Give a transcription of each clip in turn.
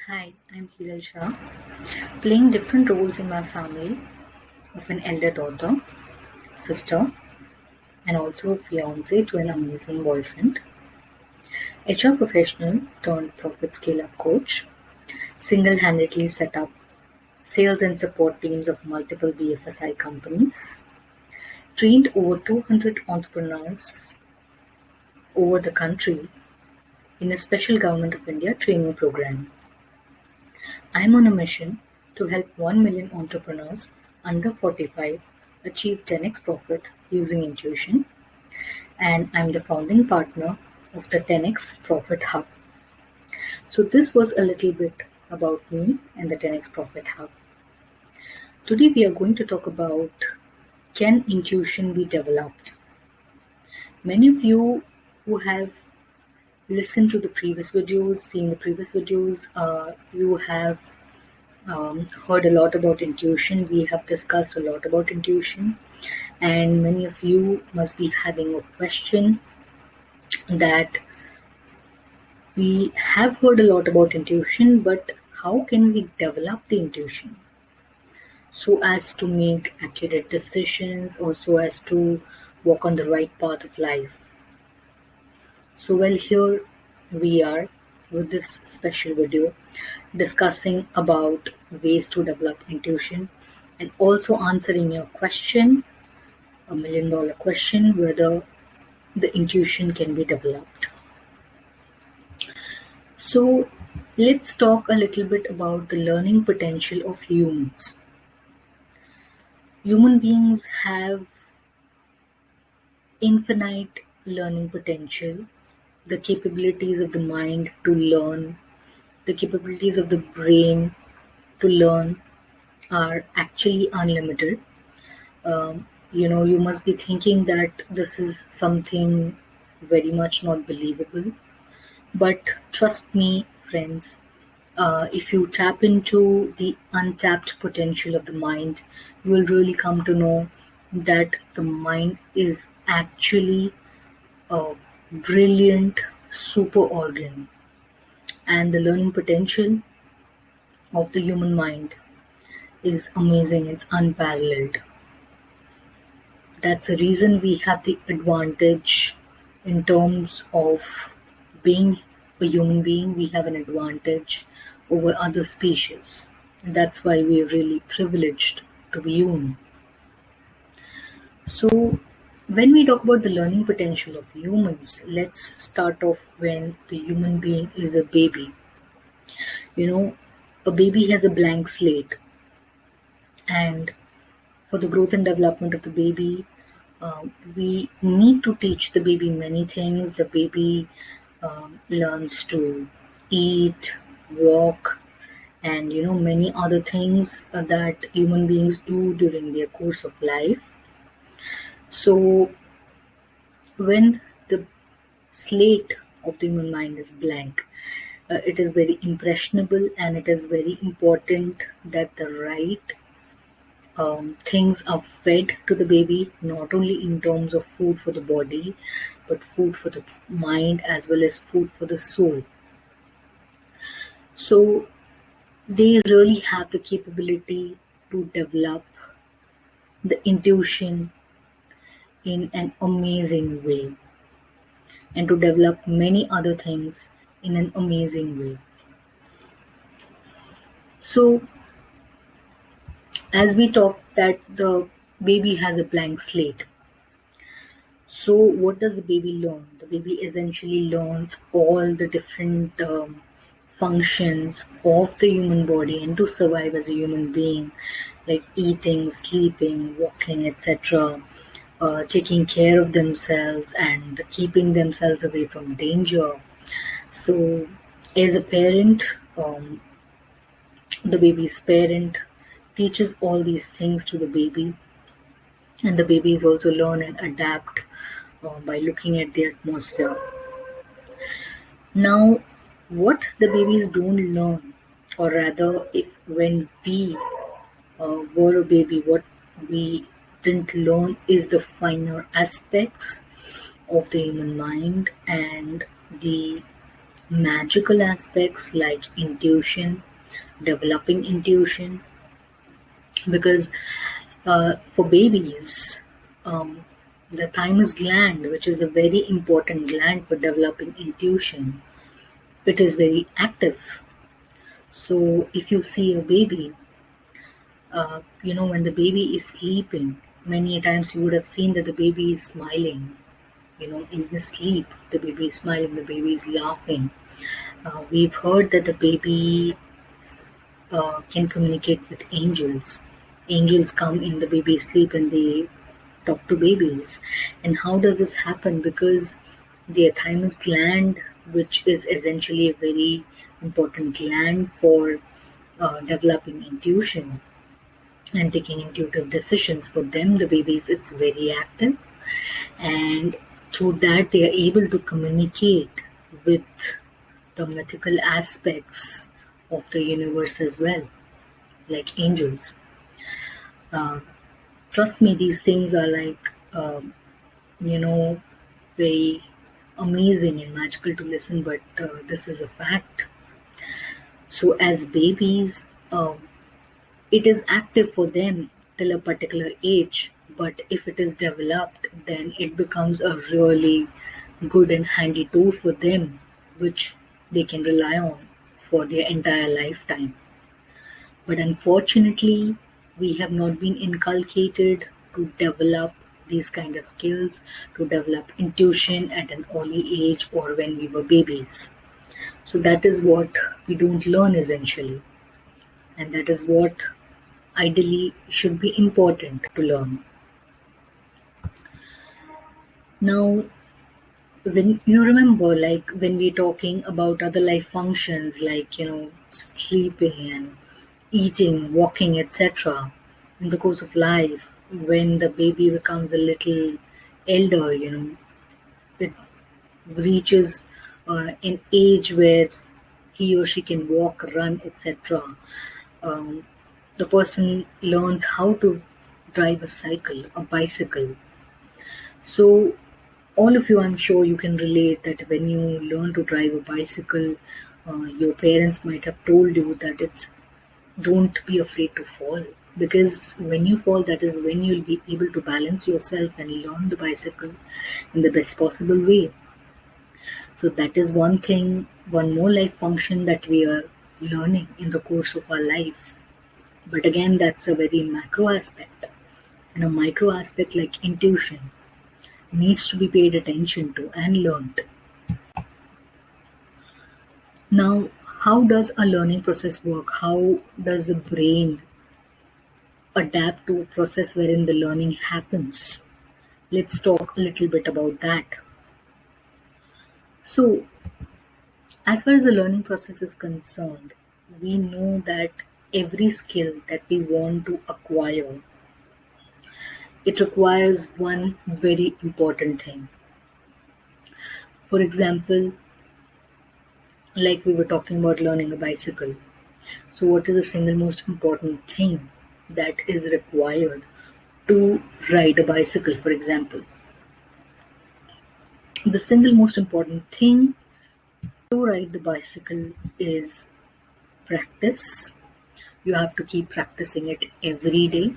Hi, I'm Hiral Shah, playing different roles in my family of an elder daughter, sister, and also a fiance to an amazing boyfriend, HR professional turned profit scale up coach, single handedly set up sales and support teams of multiple BFSI companies, trained over 200 entrepreneurs over the country in a special Government of India training program. I'm on a mission to help 1 million entrepreneurs under 45 achieve 10x profit using intuition, and I'm the founding partner of the 10x Profit Hub. So, this was a little bit about me and the 10x Profit Hub. Today, we are going to talk about, can intuition be developed? Many of you who have listened to the previous videos, seen the previous videos, you have heard a lot about intuition. We have discussed a lot about intuition, and many of you must be having a question that we have heard a lot about intuition, but how can we develop the intuition so as to make accurate decisions or so as to walk on the right path of life? So, well, here we are with this special video discussing about ways to develop intuition and also answering your question, a $1 million question, whether the intuition can be developed. So, let's talk a little bit about the learning potential of humans. Human beings have infinite learning potential, the capabilities of the mind to learn, the capabilities of the brain to learn are actually unlimited. You must be thinking that this is something very much not believable. But trust me, friends, if you tap into the untapped potential of the mind, you will really come to know that the mind is actually a brilliant super organ, and the learning potential of the human mind is amazing, it's unparalleled. That's the reason we have the advantage in terms of being a human being, we have an advantage over other species. And that's why we're really privileged to be human. So, when we talk about the learning potential of humans, let's start off when the human being is a baby. You know, a baby has a blank slate, and for the growth and development of the baby, we need to teach the baby many things. The baby learns to eat, walk, and many other things that human beings do during their course of life. So when the slate of the human mind is blank, it is very impressionable, and it is very important that the right things are fed to the baby, not only in terms of food for the body, but food for the mind as well as food for the soul. So they really have the capability to develop the intuition in an amazing way and to develop many other things in an amazing way. So, as we talk that the baby has a blank slate, so what does the baby learn? The baby essentially learns all the different functions of the human body and to survive as a human being, like eating, sleeping, walking, etc., taking care of themselves and keeping themselves away from danger. So, as a parent, the baby's parent teaches all these things to the baby, and the babies also learn and adapt by looking at the atmosphere. Now, what the babies don't learn, or rather, if when we were a baby, what we didn't learn is the finer aspects of the human mind and the magical aspects like intuition, developing intuition, because for babies, um, the thymus gland, which is a very important gland for developing intuition, it is very active. So if you see a baby, when the baby is sleeping, many times you would have seen that the baby is smiling. In his sleep, the baby is smiling, the baby is laughing. We've heard that the baby can communicate with angels. Angels come in the baby's sleep and they talk to babies. And how does this happen? Because the thymus gland, which is essentially a very important gland for developing intuition and taking intuitive decisions, for them, the babies, it's very active. And through that, they are able to communicate with the mythical aspects of the universe as well, like angels. Uh, Trust me, these things are like, you know, very amazing and magical to listen, but this is a fact. So, as babies, it is active for them till a particular age, but if it is developed, then it becomes a really good and handy tool for them, which they can rely on for their entire lifetime. But unfortunately, we have not been inculcated to develop these kind of skills, to develop intuition at an early age or when we were babies. So that is what we don't learn essentially, and that is what ideally should be important to learn. Now, when you remember, like when we're talking about other life functions like sleeping and eating, walking, etc., in the course of life, when the baby becomes a little elder, it reaches an age where he or she can walk, run, etc. Um, the person learns how to drive a cycle, a bicycle. So, all of you, I'm sure you can relate that when you learn to drive a bicycle, your parents might have told you that it's don't be afraid to fall, because when you fall, that is when you'll be able to balance yourself and learn the bicycle in the best possible way. So that is one thing, one more life function that we are learning in the course of our life. But again, that's a very macro aspect. And a micro aspect like intuition needs to be paid attention to and learned. Now, how does a learning process work? How does the brain adapt to a process wherein the learning happens? Let's talk a little bit about that. So, as far as the learning process is concerned, we know that every skill that we want to acquire, it requires one very important thing. For example, like we were talking about learning a bicycle. So, what is the single most important thing that is required to ride a bicycle, for example? The single most important thing to ride the bicycle is practice. You have to keep practicing it every day.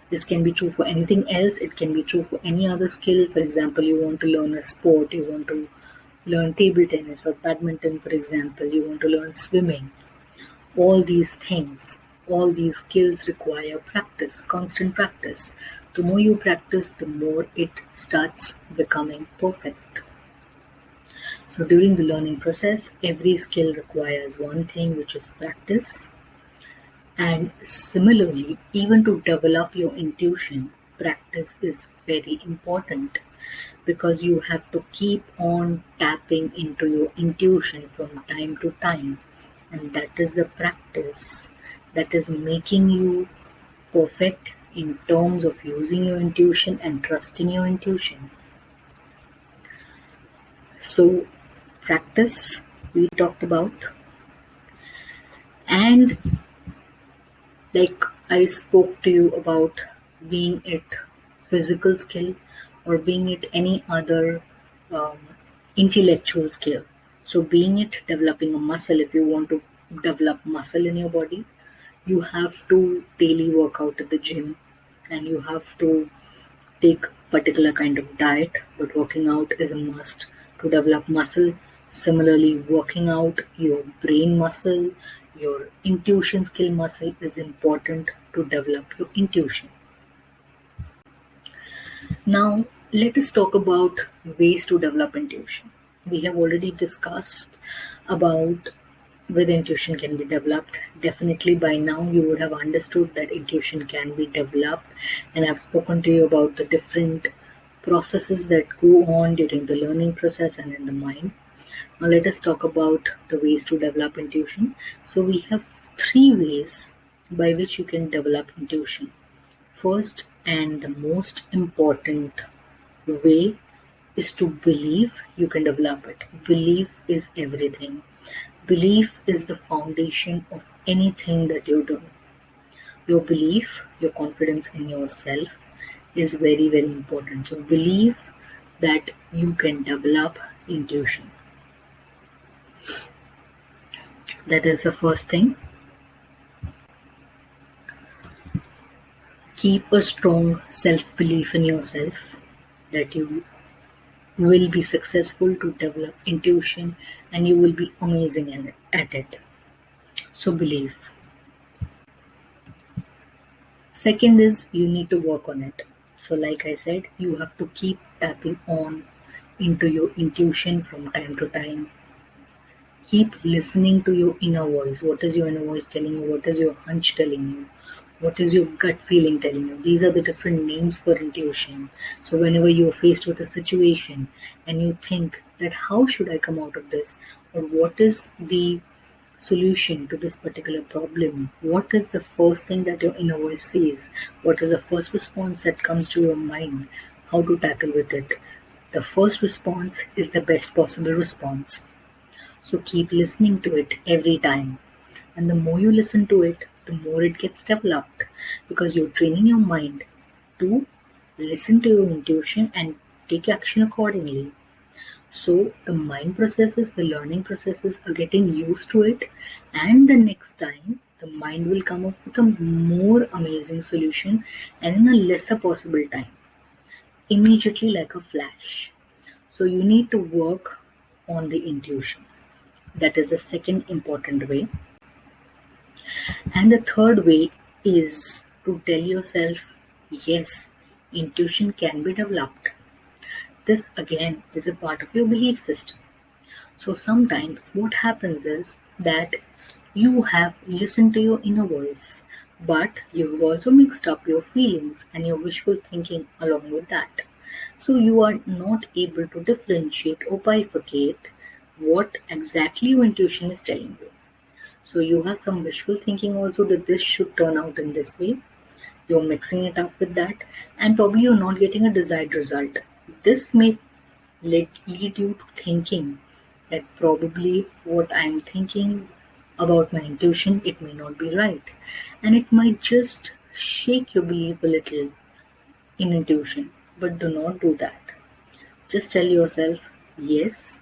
This can be true for anything else, it can be true for any other skill. For example, you want to learn a sport, you want to learn table tennis or badminton, for example, you want to learn swimming. All these things, all these skills require practice, constant practice. The more you practice, the more it starts becoming perfect. So during the learning process, every skill requires one thing, which is practice. And similarly, even to develop your intuition, practice is very important, because you have to keep on tapping into your intuition from time to time. And that is the practice that is making you perfect in terms of using your intuition and trusting your intuition. So, practice we talked about, and like I spoke to you about, being it physical skill or being it any other um, intellectual skill. So, being it developing a muscle, if you want to develop muscle in your body, you have to daily work out at the gym and you have to take particular kind of diet, but working out is a must to develop muscle. Similarly, working out your brain muscle, your intuition skill muscle is important to develop your intuition. Now, let us talk about ways to develop intuition. We have already discussed about whether intuition can be developed. Definitely by now you would have understood that intuition can be developed, and I've spoken to you about the different processes that go on during the learning process and in the mind. Now let us talk about the ways to develop intuition. So we have three ways by which you can develop intuition. First and the most important way is to believe you can develop it. Belief is everything. Belief is the foundation of anything that you do. Your belief, your confidence in yourself is very, very important. So believe that you can develop intuition. That is the first thing. Keep a strong self-belief in yourself that you will be successful to develop intuition and you will be amazing at it. So believe. Second is you need to work on it. So like I said, you have to keep tapping on into your intuition from time to time. Keep listening to your inner voice. What is your inner voice telling you? What is your hunch telling you? What is your gut feeling telling you? These are the different names for intuition. So whenever you're faced with a situation and you think that how should I come out of this? Or what is the solution to this particular problem? What is the first thing that your inner voice says? What is the first response that comes to your mind? How to tackle with it? The first response is the best possible response. So keep listening to it every time. And the more you listen to it, the more it gets developed because you're training your mind to listen to your intuition and take action accordingly. So the mind processes, the learning processes are getting used to it, and the next time the mind will come up with a more amazing solution and in a lesser possible time, immediately like a flash. So you need to work on the intuition. That is the second important way. And the third way is to tell yourself, yes, intuition can be developed. This again is a part of your belief system. So sometimes what happens is that you have listened to your inner voice, but you've also mixed up your feelings and your wishful thinking along with that. So you are not able to differentiate or bifurcate what exactly your intuition is telling you. So you have some wishful thinking also that this should turn out in this way. You're mixing it up with that, and probably you're not getting a desired result. This may lead you to thinking that probably what I'm thinking about my intuition, it may not be right. And it might just shake your belief a little in intuition. But do not do that. Just tell yourself, yes,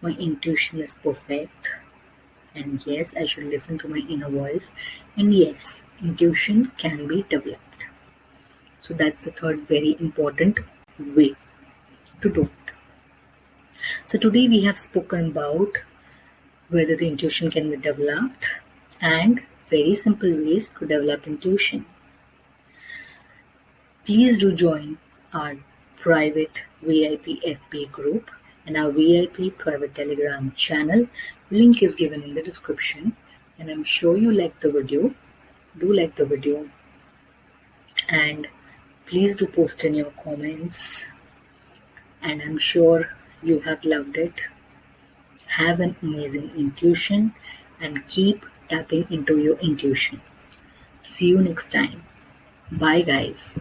my intuition is perfect. And yes, I should listen to my inner voice. And yes, intuition can be developed. So that's the third very important way to do it. So today we have spoken about whether the intuition can be developed and very simple ways to develop intuition. Please do join our private VIP FB group and our VIP private Telegram channel. Link is given in the description, and I'm sure you like the video. Do like the video, and please do post in your comments, and I'm sure you have loved it. Have an amazing intuition and keep tapping into your intuition. See you next time. Bye guys.